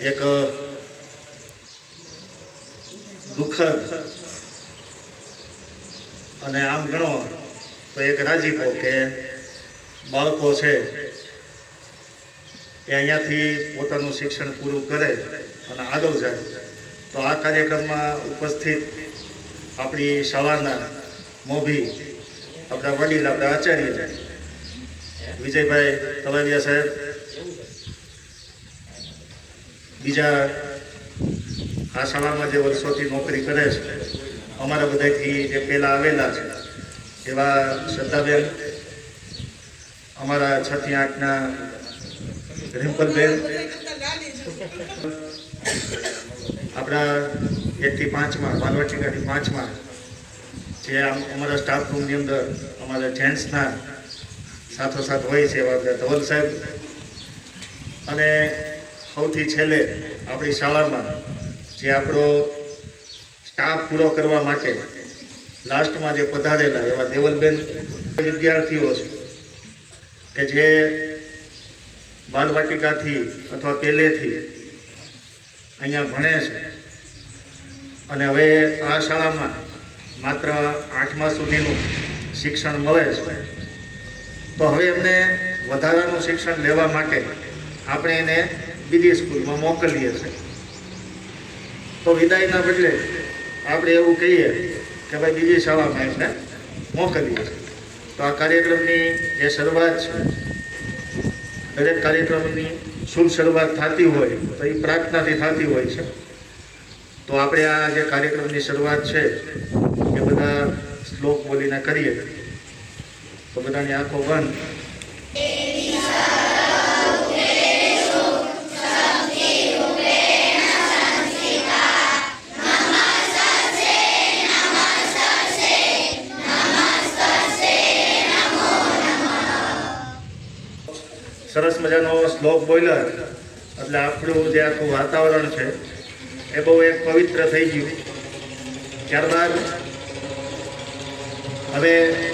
એક દુઃખદ અને આમ ગણો તો એક રાજીપો કે બાળકો છે એ અહીંયાથી પોતાનું શિક્ષણ પૂરું કરે અને આગળ જાય. તો આ કાર્યક્રમમાં ઉપસ્થિત આપણી શાળાના મોભી, આપણા વડીલ, આપણા આચાર્ય વિજયભાઈ તલાવિયા સાહેબ, બીજા આ શાળામાં જે વર્ષોથી નોકરી કરે છે, અમારા બધાથી જે પહેલાં આવેલા છે એવા શ્રદ્ધાબેન, અમારા 6 થી 8ના રિમ્પલબેન, આપણા 1 થી 5માં બાલવાટિકાથી 5માં જે અમારા સ્ટાફ રૂમની અંદર અમારા જેન્ટ્સના સાથોસાથ હોય છે એવા ધવલ સાહેબ, અને સૌથી છેલ્લે આપણી શાળામાં જે આપણો સ્ટાફ પૂરો કરવા માટે લાસ્ટમાં જે પધારેલા એવા દેવલબેન વિદ્યાર્થીઓ છે કે જે બાલવાટિકાથી અથવા પહેલેથી અહીંયા ભણે છે અને હવે આ શાળામાં માત્ર 8મા સુધીનું શિક્ષણ મળે છે. તો હવે એમને વધારાનું શિક્ષણ લેવા માટે આપણે એને બીજી સ્કૂલમાં મોકલીએ છીએ. તો વિદાયના બદલે આપણે એવું કહીએ કે ભાઈ બીજી શાળામાં એમને મોકલીએ છીએ. તો આ કાર્યક્રમની જે શરૂઆત છે, દરેક કાર્યક્રમની શુભ શરૂઆત થતી હોય તો એ પ્રાર્થનાથી થતી હોય છે. તો આપણે આ જે કાર્યક્રમની શરૂઆત છે એ બધા શ્લોક બોલીને કરીએ. તો બધાની આંખો બંધ. સરસ મજાનો શ્લોક બોલ્યા એટલે આપણું જે આખું વાતાવરણ છે એ બહુ એક પવિત્ર થઈ ગયું. ત્યારબાદ હવે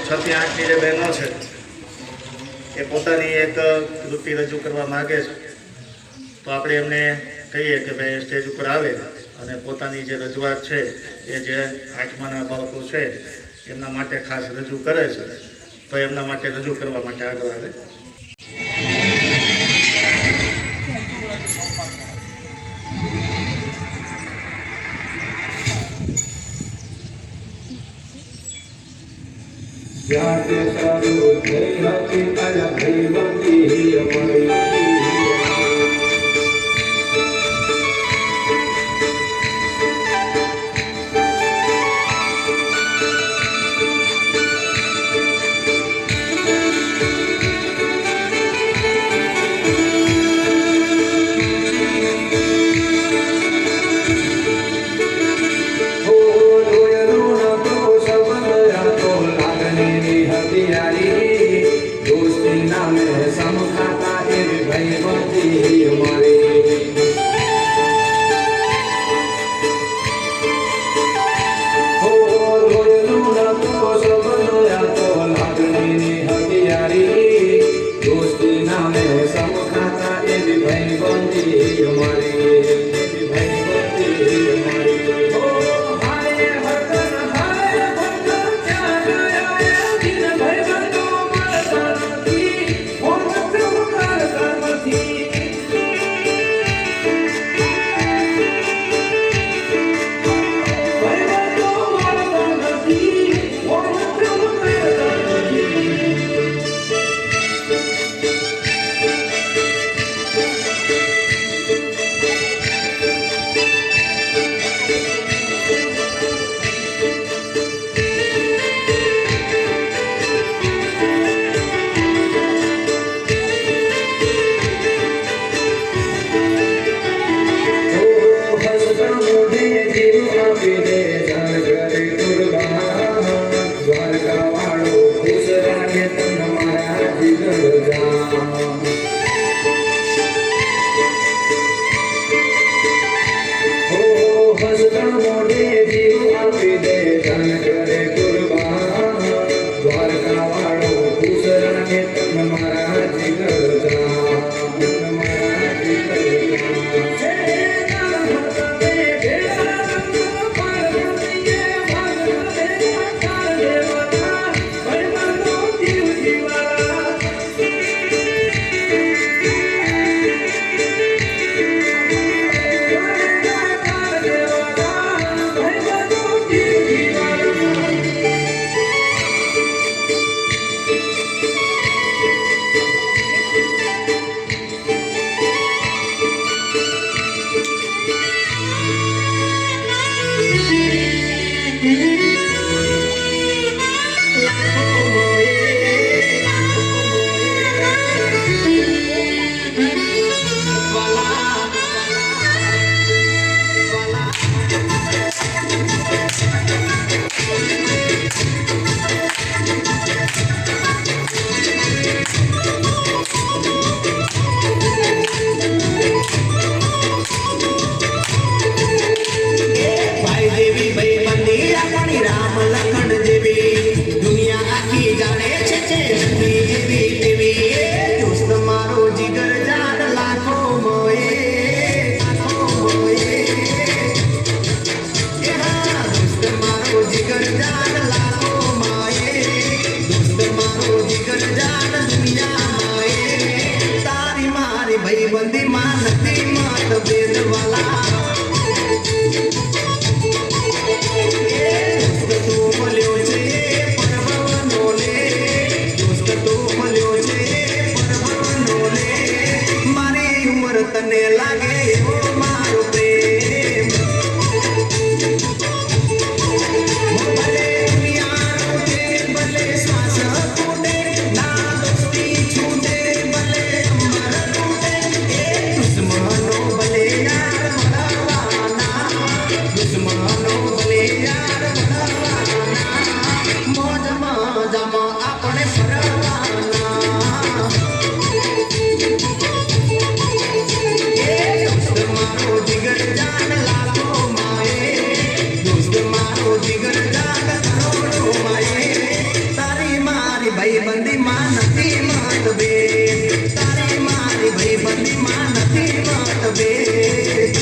6 થી 8ની જે બહેનો છે એ પોતાની એક કૃતિ રજૂ કરવા માગે છે. તો આપણે એમને કહીએ કે ભાઈ સ્ટેજ ઉપર આવે અને પોતાની જે રજૂઆત છે એ જે 8માના બાળકો છે એમના માટે ખાસ રજૂ કરે છે. તો એમના માટે રજૂ કરવા માટે આગળ આવે. જાતે સારું થઈ હતી અલગ થઈ બની અમારી ભાઈબંધી માં નથી મતભેદ વાલા દોસ્ત તો મળ્યો છે પરભવનો લે દોસ્ત તો મળ્યો છે પરભવનો લે મારી ઉંમર તને લાગે એવો મારો પ્રેમ ભલે દુનિયા રૂઠે ભલે શ્વાસ તૂટે ના દોસ્તી છૂટે ભલે અમર તૂટે એ દુશ્મનો ભલે યાર મળવાના દુશ્મનો ભલે યાર મળવાના મોજમાં જમા આપણે ફરવાના એ દોસ્ત મારો જીગર જાન લાખો માએ દોસ્ત મારો જીગર જાન કરોડો માએ તારી મારી ભાઈબંધી માં નથી મતભેદ તારી મારી ભાઈબંધી માં નથી મતભેદ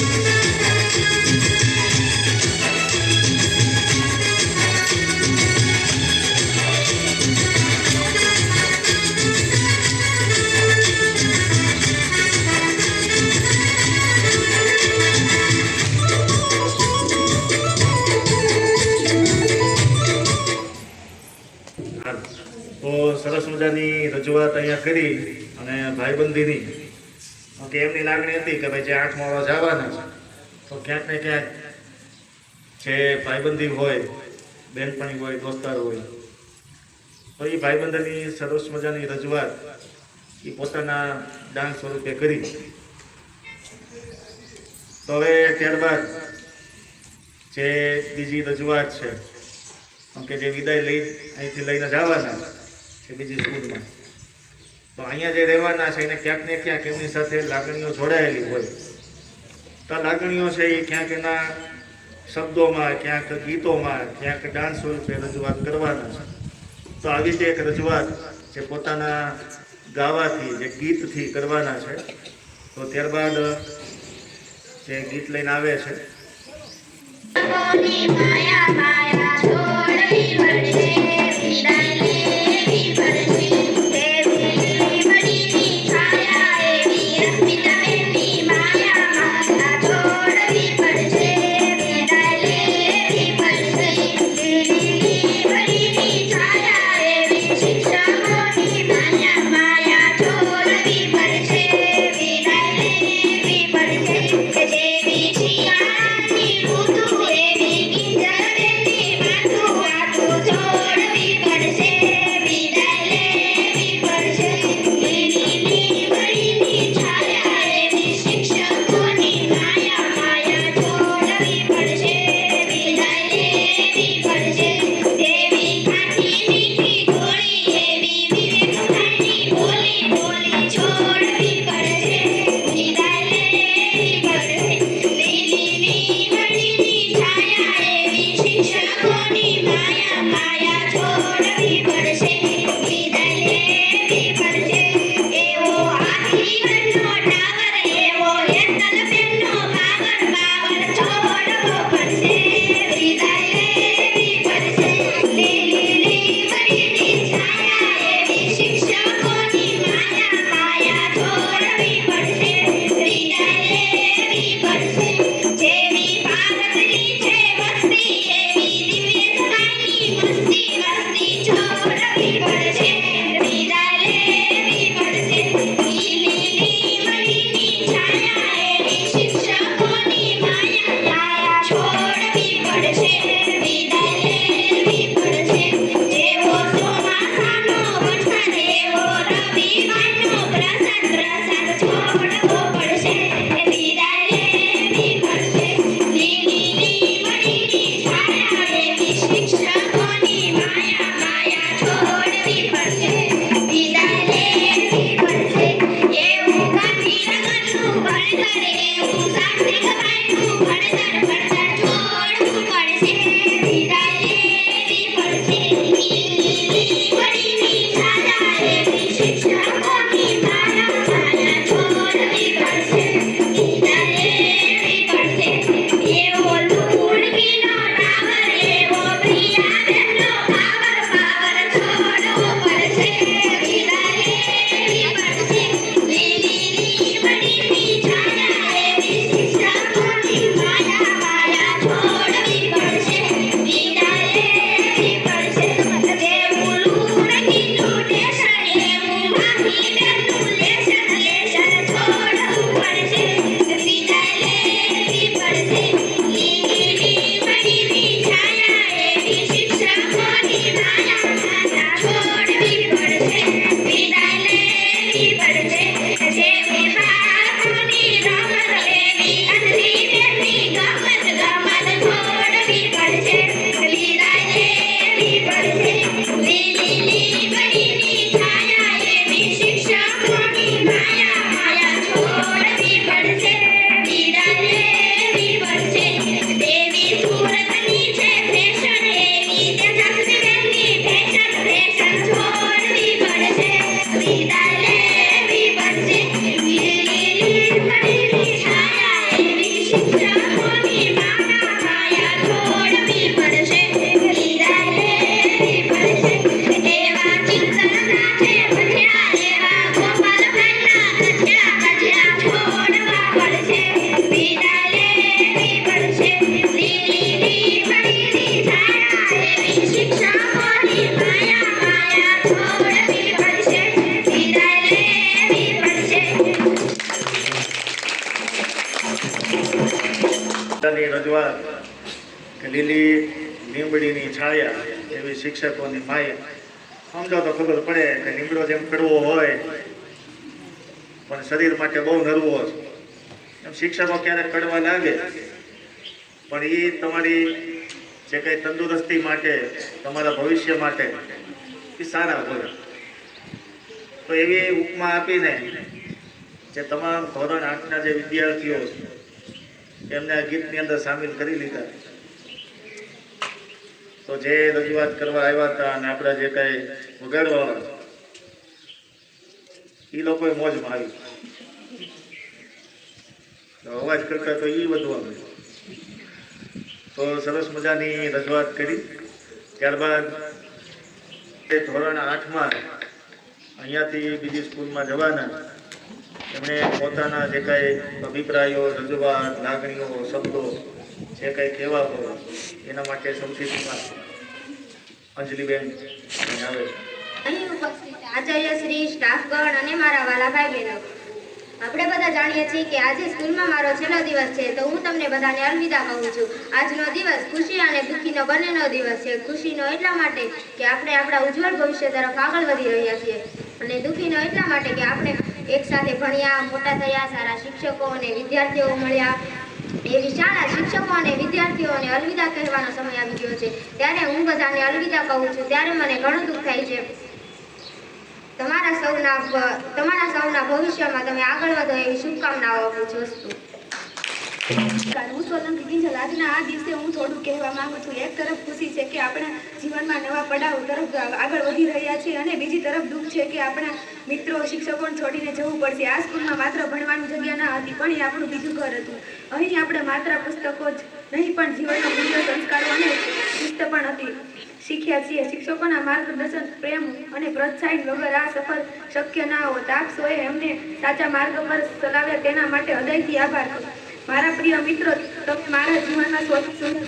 તો સરસ મજાની રજૂઆત અહીંયા કરી અને ભાઈબંધીની કે એમની લાગણી હતી કે ભાઈ જે 8મા વર્ષ આવવાના છે તો ક્યાંક ને ક્યાંક જે ભાઈબંધી હોય બેનપણી હોય દોસ્તાર હોય તો એ ભાઈબંધની સરસ મજાની રજૂઆત એ પોતાના ડાન્સ સ્વરૂપે કરી તો હવે ત્યારબાદ જે બીજી રજૂઆત છે કે જે વિદાય લઈ અહીંથી લઈને જવાના છે બીજી સ્કૂલમાં તો અહીંયા જે રહેવાના છે એને ક્યાંક ને ક્યાંક એમની સાથે લાગણીઓ જોડાયેલી હોય તો લાગણીઓ છે એ ક્યાંક એના શબ્દોમાં ક્યાંક ગીતોમાં ક્યાંક ડાન્સ સ્વરૂપે રજૂઆત કરવાના છે તો આવી જ એક રજૂઆત જે પોતાના ગાવાથી જે ગીતથી કરવાના છે તો ત્યારબાદ જે ગીત લઈને આવે છે માયા માયા છોડવી પડશે વિદાય લેવી પડશે એવી બડીની છાયા એવી અસ્મિતા એવી માયા માયા છોડવી પડશે વિદાય લેવી પડશે એવી બડીની છાયા એવી શિક્ષકોની માયા માયા છોડવી પડશે વિદાય લેવી પડશે જેવી શિયાળાની ઋતુ એવી ગીંજર બેટી ની રજૂઆત કે લીલી લીમડીની છાયા એવી શિક્ષકોની માયા. સમજો તો ખબર પડે કે લીમડો જેમ કડવો હોય પણ શરીર માટે બહુ નરવો છે, એમ શિક્ષકો ક્યારેક કડવા લાગે પણ એ તમારી જે કંઈ તંદુરસ્તી માટે, તમારા ભવિષ્ય માટે એ સારા હોય. તો એવી ઉપમા આપીને જે તમામ ધોરણ 8ના જે વિદ્યાર્થીઓ છે એમને આ ગીતની અંદર સામેલ કરી લીધા. તો જે રજૂઆત કરવા આવ્યા હતા અને આપણા જે કાંઈ વગાડવાળા એ લોકોએ મોજમાં આવી. તો અવાજ કરતા તો એ વધુ આવે. તો સરસ મજાની રજૂઆત કરી. ત્યારબાદ એ ધોરણ 8માં અહીંયાથી બીજી સ્કૂલમાં જવાના, એમણે પોતાના જે કાંઈ અભિપ્રાયો, રજૂઆત, લાગણીઓ, શબ્દો જે કંઈ કહેવા હોય એના માટે સૌથી પહેલાં અંજલિબેન આવે છે. અહીં ઉપસ્થિત આચાર્ય શ્રી, સ્ટાફગણ અને મારા વાલા ભાઈ બહેનો, આપણે બધા જાણીએ છીએ કે આજે સ્કૂલમાં મારો છેલ્લો દિવસ છે, તો હું તમને બધાને અલવિદા કહું છું. આજનો દિવસ ખુશી અને દુઃખીનો બંનેનો દિવસ છે. ખુશીનો એટલા માટે કે આપણે આપણા ઉજ્જવળ ભવિષ્ય તરફ આગળ વધી રહ્યા છીએ, અને દુઃખીનો એટલા માટે કે આપણે એકસાથે ભણ્યા, મોટા થયા, સારા શિક્ષકો અને વિદ્યાર્થીઓ મળ્યા. એવી શાળા, શિક્ષકો અને વિદ્યાર્થીઓને અલવિદા કહેવાનો સમય આવી ગયો છે. ત્યારે હું બધાને અલવિદા કહું છું ત્યારે મને ઘણું દુઃખ થાય છે. તમારા સૌના ભવિષ્યમાં તમે આગળ વધો એવી શુભકામનાઓ આપું છું. હું સોલંકી કિંજલ. આજના આ દિવસે હું થોડું કહેવા માંગુ છું. એક તરફ ખુશી છે કે આપણા જીવનમાં નવા પડાવ તરફ આગળ વધી રહ્યા છે, અને બીજી તરફ દુઃખ છે કે આપણા મિત્રો, શિક્ષકોને છોડીને જવું પડશે. આ સ્કૂલમાં માત્ર ભણવાની જગ્યા ના હતી, પણ એ આપણું બીજું ઘર હતું. અહીં આપણે માત્ર પુસ્તકો જ નહીં પણ જીવનના મૂલ્યો, સંસ્કારો અને શિસ્ત પણ હતી શીખ્યા છીએ. શિક્ષકોના માર્ગદર્શન, પ્રેમ અને પ્રોત્સાહન વગર આ સફર શક્ય ના હોત. આપ સૌએ એમને સાચા માર્ગ પર ચલાવ્યા તેના માટે હૃદયથી આભાર. મારા પ્રિય મિત્રો, તમે મારા જીવનમાં સૌથી સુંદર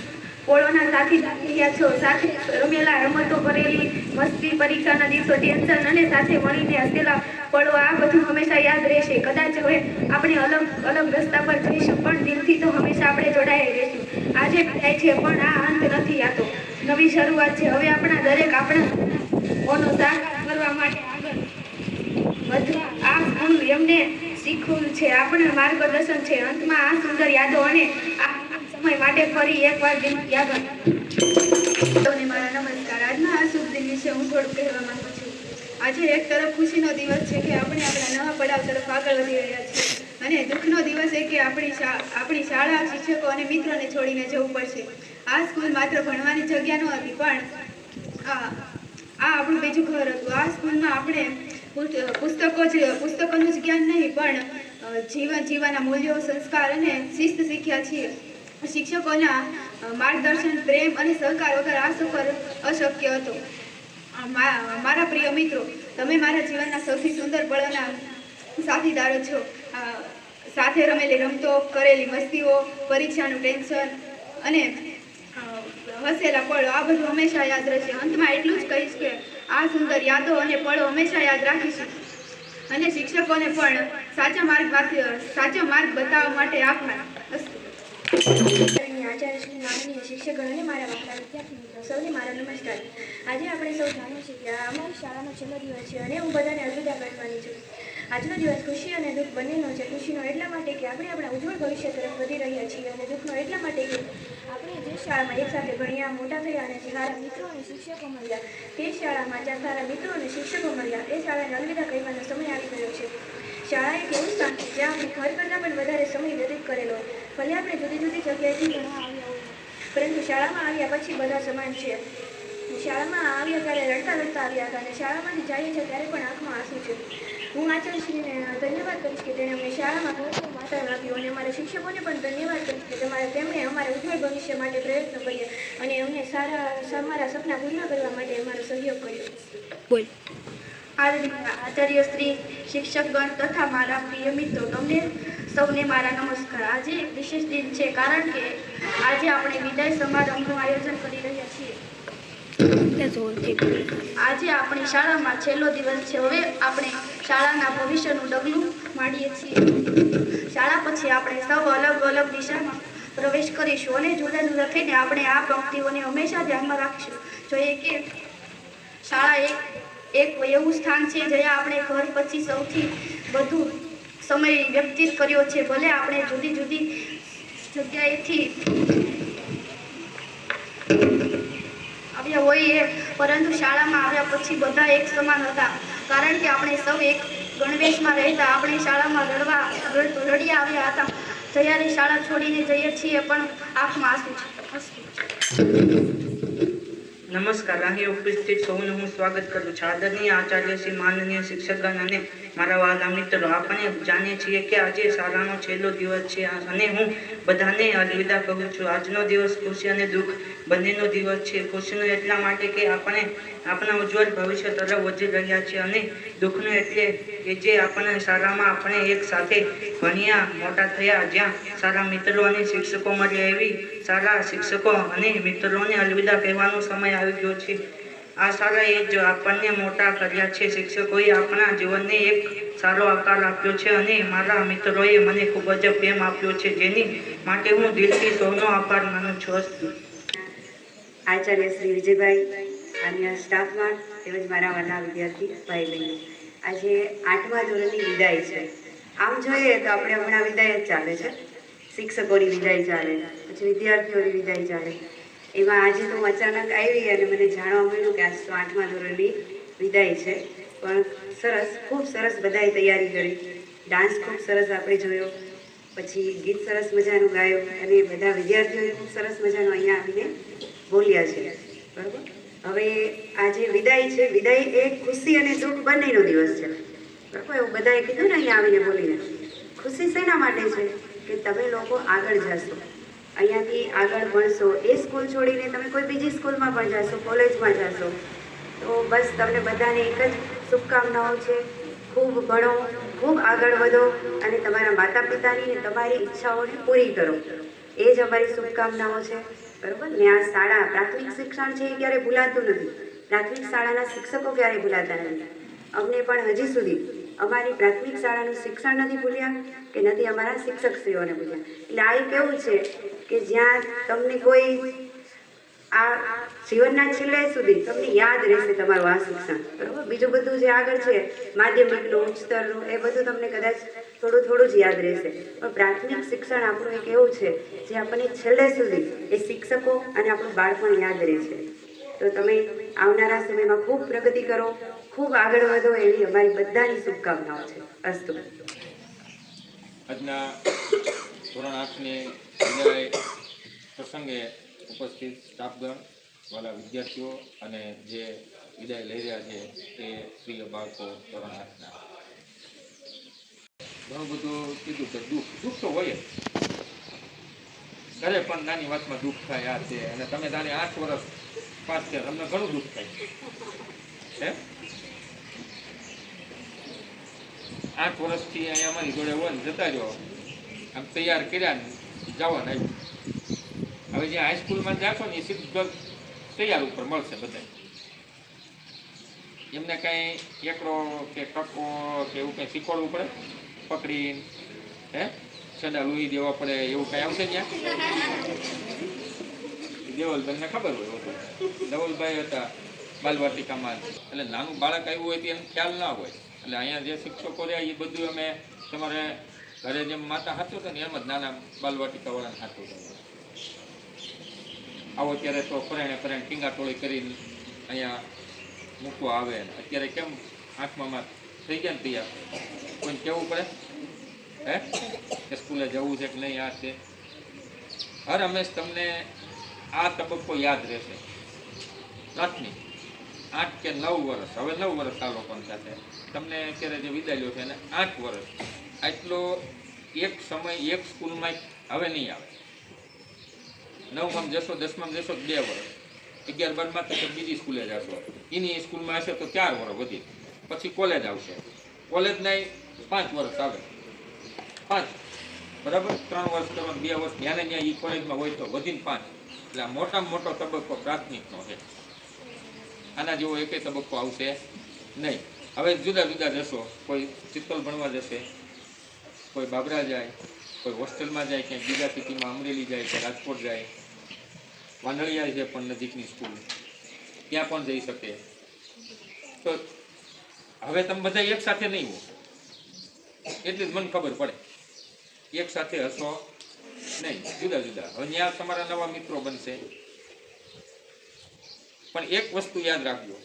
પોળોના સાથીદાર રહ્યા છો. સાથે રમેલા રમતો, કરેલી મસ્તી, પરીક્ષાના દિવસો, ટેન્શન અને સાથે મળીને હસેલા પળો, આ બધું હંમેશા યાદ રહેશે. કદાચ હવે આપણે અલગ અલગ રસ્તા પર જઈશું, પણ દિલથી તો હંમેશા આપણે જોડાઈ રહીશું. આજે થાય છે પણ આ અંત નથી, આ તો નવી શરૂઆત છે. હવે આપણા દરેક આપણાઓનો સાકાર કરવા માટે આગળ વધવા આ સ્કૂલ એમને શીખવું છે, આપણે માર્ગદર્શન છે. અંતમાં આ સુંદર યાદો અને આ સમય માટે ફરી એકવાર દિલથી આભાર. સૌને મારા નમસ્કાર. આજના આ શુભ દિન વિશે હું થોડું કહેવા માંગુ છું. આજે એક તરફ ખુશીનો દિવસ છે કે આપણે આપણા નવા પડાવ તરફ આગળ વધી રહ્યા છીએ, અને દુઃખનો દિવસ છે કે આપણી શાળા, શિક્ષકો અને મિત્રોને છોડીને જવું પડશે. આ સ્કૂલ માત્ર ભણવાની જગ્યા ન હતી, પણ આ આપણું બીજું ઘર હતું. આ સ્કૂલમાં આપણે પુસ્તકોનું જ જ્ઞાન નહીં, પણ જીવનના મૂલ્યો, સંસ્કાર અને શિસ્ત શીખ્યા છીએ. શિક્ષકોના માર્ગદર્શન, પ્રેમ અને સહકાર વગર આ સફર અશક્ય હતો. મારા પ્રિય મિત્રો, તમે મારા જીવનના સૌથી સુંદર પળોના સાથીદારો છો. સાથે રમેલી રમતો, કરેલી મસ્તીઓ, પરીક્ષાનું ટેન્શન અને હસેલા પળો, આ બધું હંમેશા યાદ રહેશે. અંતમાં એટલું જ કહીશ કે આ સુંદર યાદો અને પળો હંમેશા યાદ રાખીશું, અને શિક્ષકોને પણ સાચો માર્ગ બતાવવા માટે આભાર. આચાર્ય શ્રી, માનનીય શિક્ષકગણ અને મારા વહાલા વિદ્યાર્થી મિત્રો, સૌને મારા નમસ્કાર. આજે આપણે સૌ જાણીએ છીએ કે આ અમારી શાળાનો છેલ્લો દિવસ છે, અને હું બધાને અલવિદા કહેવાની છું. આજનો દિવસ ખુશી અને દુઃખ બંનેનો છે. ખુશીનો એટલા માટે કે આપણે આપણા ઉજ્જવળ ભવિષ્ય તરફ વધી રહ્યા છીએ, અને દુઃખનો એટલા માટે કે આપણે જે શાળામાં એકસાથે ભણ્યા, મોટા થયા અને સારા મિત્રો અને શિક્ષકો મળ્યા, તે શાળામાં જ્યાં સારા મિત્રો અને શિક્ષકો મળ્યા, એ શાળાને અલવિદા કહેવાનો સમય આવી ગયો છે. શાળા એક એવું સ્થાન છે જ્યાં આપણે ઘર કરતાં પણ વધારે સમય વ્યતીત કરેલો. ભલે આપણે જુદી જુદી જગ્યાએથી ભણવા આવ્યા હોય, પરંતુ શાળામાં આવ્યા પછી બધા સમાન છે. શાળામાં આવ્યા ત્યારે રડતા આવ્યા હતા, અને શાળામાંથી જઈએ છીએ ત્યારે પણ આંખમાં આંસુ છે. હું આચાર્યશ્રીને ધન્યવાદ કરીશ કે તેણે અમને શાળામાં ઘણું વાતાવરણ આપ્યું, અને અમારા શિક્ષકોને પણ ધન્યવાદ કરીશ કે તેમણે અમારા ઉજ્જવળ ભવિષ્ય માટે પ્રયત્નો કર્યા, અને અમને અમારા સપના પૂર્ણ કરવા માટે અમારો સહયોગ કર્યો. બોલ. આચાર્ય શ્રી, શિક્ષકગણ તથા મારા પ્રિય મિત્રો, તમને સૌને મારા નમસ્કાર. આજે એક વિશેષ દિન છે, કારણ કે આજે આપણે વિદાય સમારંભનું આયોજન કરી રહ્યા છીએ. આજે આપણી શાળામાં છેલ્લો દિવસ છે. હવે આપણે શાળાના ભવિષ્યનું ડગલું માંડીએ છીએ. શાળા પછી આપણે સૌ અલગ અલગ દિશામાં પ્રવેશ કરીશું અને જુદા જુદા થઈને આપણે આ પંક્તિઓને હંમેશા ધ્યાનમાં રાખીશું જોઈએ કે શાળા એક એવું સ્થાન છે જ્યાં આપણે ઘર પછી સૌથી વધુ સમય વ્યતીત કર્યો છે. ભલે આપણે જુદી જુદી જગ્યાએથી આવ્યા હોઈએ, પરંતુ શાળામાં આવ્યા પછી બધા એક સમાન હતા, કારણ કે આપણે સૌ એક ગણવેશમાં રહેતા. આપણે શાળામાં રડ્યા આવ્યા હતા. જ્યારે શાળા છોડીને જઈએ છીએ પણ આંખમાં આંસુ છે. નમસ્કાર. અહીં ઉપસ્થિત સૌનું હું સ્વાગત કરું છું. આદરણીય આચાર્ય શ્રી, માનનીય શિક્ષકગણ અને મારા વહાલા મિત્રો, આપણે જાણીએ છીએ કે આજે શાળાનો છેલ્લો દિવસ છે અને હું બધાને અલવિદા કહું છું. આજનો દિવસ ખુશી અને દુઃખ બંનેનો દિવસ છે. ખુશીનો એટલા માટે કે આપણે આપણા ઉજ્જવળ ભવિષ્ય તરફ વધી રહ્યા છીએ અને દુઃખનો એટલે કે જે આપણા શાળામાં આપણે એક સાથે ભણ્યા મોટા થયા, જ્યાં સારા મિત્રો અને શિક્ષકો મળ્યા. એવી સારા શિક્ષકો અને મિત્રોને અલવિદા કહેવાનો સમય આવી ગયો છે. આ શાળાએ જ આપણને મોટા કર્યા છે. શિક્ષકોએ આપણા જીવનને એક સારો આકાર આપ્યો છે અને મારા મિત્રોએ મને ખૂબ જ પ્રેમ આપ્યો છે, જેની માટે હું દિલથી સૌનો આભાર માનું છું. આચાર્ય શ્રી વિજયભાઈ, અન્ય સ્ટાફમાં તેમજ મારા વાલા વિદ્યાર્થી ભાઈ બહેનો, આજે 8મા ધોરણની વિદાય છે. આમ જોઈએ તો આપણે હમણાં વિદાય જ ચાલે છે. શિક્ષકોની વિદાય ચાલે, પછી વિદ્યાર્થીઓની વિદાય ચાલે. એમાં આજે તો હું અચાનક આવી અને મને જાણવા મળ્યું કે આજ તો 8મા ધોરણની વિદાય છે. પણ સરસ, ખૂબ સરસ બધાએ તૈયારી કરી. ડાન્સ ખૂબ સરસ આપણે જોયો, પછી ગીત સરસ મજાનું ગાયું અને બધા વિદ્યાર્થીઓએ ખૂબ સરસ મજાનું અહીંયા આવીને બોલ્યા છે. બરાબર. હવે આજે વિદાય છે. વિદાય એ ખુશી અને દુઃખ બંનેનો દિવસ છે. બરાબર. એવું બધાએ કીધું ને અહીંયા આવીને બોલીને. ખુશી શેના માટે છે કે તમે લોકો આગળ જશો, અહીંયાથી આગળ ભણશો. એ સ્કૂલ છોડીને તમે કોઈ બીજી સ્કૂલમાં પણ જશો, કોલેજમાં જશો. તો બસ તમને બધાને એક જ શુભકામનાઓ છે. ખૂબ ભણો, ખૂબ આગળ વધો અને તમારા માતા પિતાની અને તમારી ઈચ્છાઓને પૂરી કરો. એ જ અમારી શુભકામનાઓ છે. બરાબર ને. આ શાળા, પ્રાથમિક શિક્ષણ છે એ ક્યારેય ભૂલાતું નથી. પ્રાથમિક શાળાના શિક્ષકો ક્યારેય ભૂલાતા નથી. અમને પણ હજી સુધી અમારી પ્રાથમિક શાળાનું શિક્ષણ નથી ભૂલ્યા કે નથી અમારા શિક્ષકશ્રીઓને ભૂલ્યા. એટલે આ એક એવું છે કે જ્યાં તમને કોઈ આ જીવનના છેલ્લે સુધી તમને યાદ રહેશે તમારું આ શિક્ષણ. બરાબર. બીજું બધું જે આગળ છે માધ્યમિકનું, ઉચ્ચતરનું, એ બધું તમને કદાચ થોડું થોડું જ યાદ રહેશે, પણ પ્રાથમિક શિક્ષણ આપણું એક એવું છે જે આપણને છેલ્લે સુધી એ શિક્ષકો અને આપણું બાળપણ યાદ રહેશે. તો તમે આવનારા સમયમાં ખૂબ પ્રગતિ કરો, ખૂબ આગળ વધો, એવી અમારી બધાની શુભકામનાઓ છે. અસ્તુ. આજના ધોરણ 8ની વિદાય પ્રસંગે ઉપસ્થિત સ્ટાફગણ, વાલા વિદ્યાર્થીઓ અને જે વિદાય લઈ રહ્યા છે તે પ્રિય બાળકો ધોરણ 8ના. ઘણું બધું કીધું કે દુઃખ તો હોય જ. ઘરે પણ નાની વાતમાં દુઃખ થાય. આ છે અને તમે તારે 8 વર્ષ પાસ થયા, તમને ઘણું દુઃખ થાય હે. 8 વર્ષથી અહીંયા અમારી જોડે હોય ને જતા રહ્યો, આમ તૈયાર કર્યા ને જવાના આવ્યું. હવે જે હાઈસ્કૂલમાં જાશો ને એ સીધું તૈયાર ઉપર મળશે બધા. એમને કાંઈ એકડો કે ટકો કે એવું કંઈ શીખવાડવું પડે, પકડીને હે સડા લોહી દેવા પડે, એવું કાંઈ આવશે ત્યાં? દેવલભાઈને ખબર હોય. દેવલભાઈ હતા બાલવાટિકામાં, એટલે નાનું બાળક આવ્યું હોય તો એમ ખ્યાલ ના હોય. એટલે અહીંયા જે શિક્ષકો રહ્યા એ બધું અમે તમારે ઘરે જેમ માતા હાથો હતો ને એમ જ નાના બાલવાટિકાવાળાને હાથો હતો. આવો ત્યારે તો ફરાણે ટીંગાટોળી કરીને અહીંયા મૂકવા આવે. અત્યારે કેમ 8મામાં થઈ ગયા ને તૈયાર, કોઈને કહેવું પડે હે કે સ્કૂલે જવું છે કે નહીં. આ છે હર હંમેશ તમને આ તબક્કો યાદ રહેશે. પ્રાથમિક 8 કે 9 વર્ષ, હવે 9 વર્ષ આ લોકોને સાથે તમને અત્યારે જે વિદાય લ્યો છે એને 8 વર્ષ, આટલો એક સમય એક સ્કૂલમાં હવે નહીં આવે. 9માં જશો, 10માં જશો 2 વર્ષ, 11-12માં તો બીજી સ્કૂલે જશો, એની સ્કૂલમાં હશે તો 4 વર્ષ વધી, પછી કોલેજ આવશે. કોલેજના 5 વર્ષ આવે, 5 બરાબર. 3 વર્ષ કરવાનું, 2 વર્ષ ધ્યાને ત્યાં એ કોલેજમાં હોય તો વધીને 5. એટલે આ મોટામાં મોટો તબક્કો પ્રાથમિકનો છે. આના જેવો એકેય તબક્કો આવશે નહીં. હવે જુદા જુદા જશો, કોઈ ચિત્તલ ભણવા જશે, કોઈ બાબરા જાય, કોઈ હોસ્ટેલમાં જાય, ક્યાંક બીજા સિટીમાં અમરેલી જાય કે રાજકોટ જાય, વાંદળિયા છે પણ નજીકની સ્કૂલ, ત્યાં પણ જઈ શકે. તો હવે તમે બધા એક સાથે નહીં હો, એટલી જ મને ખબર પડે. એક સાથે હશો નહીં, જુદા જુદા. હવે ત્યાં તમારા નવા મિત્રો બનશે. પણ એક વસ્તુ યાદ રાખજો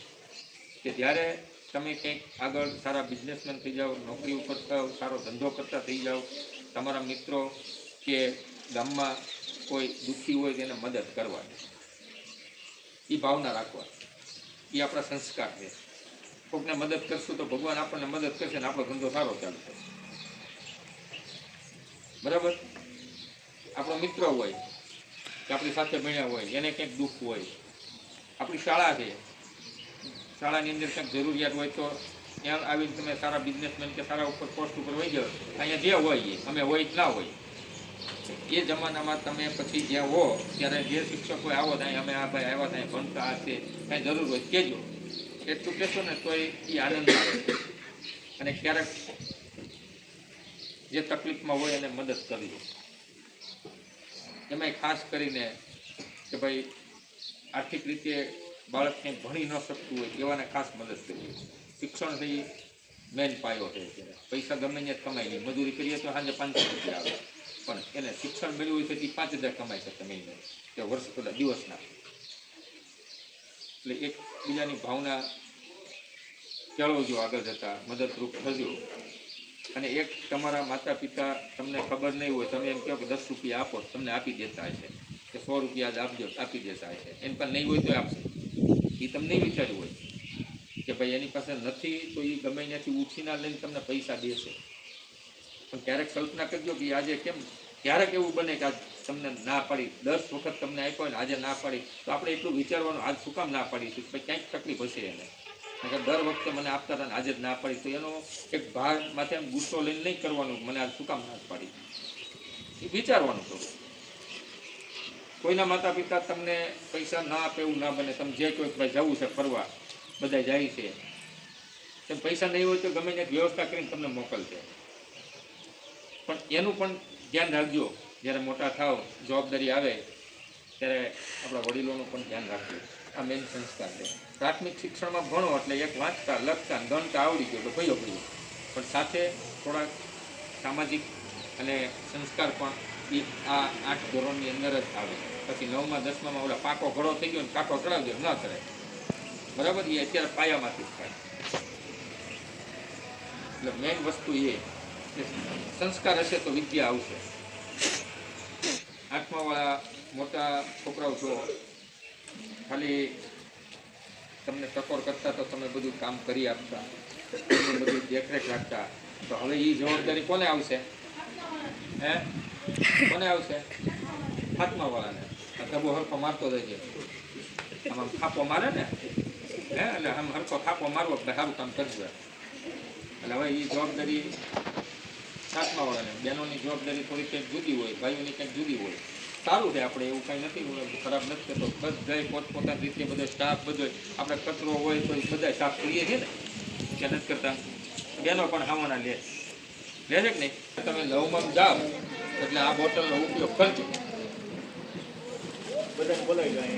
કે જ્યારે તમે કંઈક આગળ સારા બિઝનેસમેન થઈ જાઓ, નોકરી કરતા હોવ, સારો ધંધો કરતા થઈ જાઓ, તમારા મિત્રો કે ગામમાં કોઈ દુઃખી હોય તેને મદદ કરવાની, એ ભાવના રાખવાની. એ આપણા સંસ્કાર છે. કોઈકને મદદ કરશું તો ભગવાન આપણને મદદ કરશે ને આપણો ધંધો સારો ચાલશે. બરાબર? આપણો મિત્ર હોય કે આપણી સાથે ભણ્યા હોય, એને કંઈક દુઃખ હોય, આપણી શાળા છે, શાળાની અંદર કંઈક જરૂરિયાત હોય તો ત્યાં આવીને તમે સારા બિઝનેસમેન કે સારા ઉપર પોસ્ટ ઉપર વહી જાઓ. અહીંયા જે હોય એ અમે હોય જ ના હોય. એ જમાનામાં તમે પછી જ્યાં હો ત્યારે જે શિક્ષક હોય, આવો ત્યાં અમે આ ભાઈ આવ્યા ત્યાં ભણતા આ છે, કાંઈ જરૂર હોય કહેજો. એટલું કહેશો ને તો એ આનંદ આવે. અને ક્યારેક જે તકલીફમાં હોય એને મદદ કરજો. એમાંય ખાસ કરીને કે ભાઈ આર્થિક રીતે બાળકને ભણી ન શકતું હોય એવાને ખાસ મદદ કરીએ. શિક્ષણ છે એ મેન પાયો છે. પૈસા ગમે ત્યાં કમાઈ નહીં, મજૂરી કરીએ તો સાંજે 500 રૂપિયા આવે, પણ એને શિક્ષણ મેળવ્યું છે તે 5000 કમાઈ શકે મહિને કે વર્ષ પેલા દિવસના. એટલે એકબીજાની ભાવના કેળવજો, આગળ જતાં મદદરૂપ થજો. અને એક તમારા માતા પિતા તમને ખબર નહીં હોય, તમે એમ કહો કે 10 રૂપિયા આપો, તમને આપી દેતા હશે, કે 100 રૂપિયા જ આપજો, આપી દેતા હશે. એની પાસે નહીં હોય તો આપશે. એ તમને નહીં વિચાર્યું હોય કે ભાઈ એની પાસે નથી તો એ ગમે ત્યાંથી ઉછીના લઈને તમને પૈસા દેશે. પણ ક્યારેક કલ્પના કરજો કે આજે કેમ ક્યારેક એવું બને કે આજ તમને ના પાડી, 10 વખત તમને આપ્યો ને આજે ના પાડી, તો આપણે એટલું વિચારવાનું આજ શું કામ ના પાડીશું, ભાઈ ક્યાંક તકલીફ હશે એને. દર વખતે મને આપતા હતા ને આજે જ ના પાડી, તો એનો એક ભાર માથે એમ ગુસ્સો લઈને નહીં કરવાનું મને આજ શું કામ ના પાડી, એ વિચારવાનું. તો કોઈના માતા પિતા તમને પૈસા ના આપે એવું ના બને. તમે જે કોઈ ભાઈ જવું છે ફરવા, બધા જાય છે, તેમ પૈસા નહીં હોય તો ગમે ત્યાં વ્યવસ્થા કરીને તમને મોકલશે. પણ એનું પણ ધ્યાન રાખજો. જ્યારે મોટા થાવ, જવાબદારી આવે ત્યારે આપણા વડીલોનું પણ ધ્યાન રાખજો. આ મેઇન સંસ્કાર છે. પ્રાથમિક શિક્ષણમાં ભણો એટલે એક વાંચતા, લખતા, ગણતા આવડી ગયો તો ભયો ભયો, પણ સાથે થોડાક સામાજિક અને સંસ્કાર પણ એ આ 8 ધોરણની અંદર જ આવે. પછી 9માં 10માં ઓલા પાકો ઘડો થઈ ગયો ને કાકો ચડાવી દે, ન કરે. બરાબર? એ અત્યારે પાયામાંથી જ થાય. એટલે મેઇન વસ્તુ એ કે સંસ્કાર હશે તો વિદ્યા આવશે. 8માવાળા મોટા છોકરાઓ છો, ખાલી તમને ટકોર કરતા તો તમે બધું કામ કરી આપતા, બધું દેખરેખ રાખતા, તો હવે એ જવાબદારી કોને આવશે? કોને આવશે? 7માવાળાને. આ ધબો હરખો મારતો જાય, આમ થાપો મારે ને, એટલે આમ હરખો થાપો મારવો એટલે સારું કામ કરજો. એટલે હવે એ જવાબદારી 7માવાળાને. બહેનોની જવાબદારી થોડી કંઈક જુદી હોય, ભાઈઓની કંઈક જુદી હોય. સારું છે, આપણે એવું કંઈ નથી, ખરાબ નથી કરતો. બધા પોતપોતાની રીતે બધો સ્ટાફ, બધો આપણે કચરો હોય તો બધા સાફ કરીએ છીએ ને, ત્યાં નથી કરતા. બહેનો પણ ખાવાના લે છે કે નહીં? તમે 9માં જાઓ એટલે આ બોટલનો ઉપયોગ કરજો. બધાને બોલાવી જાય.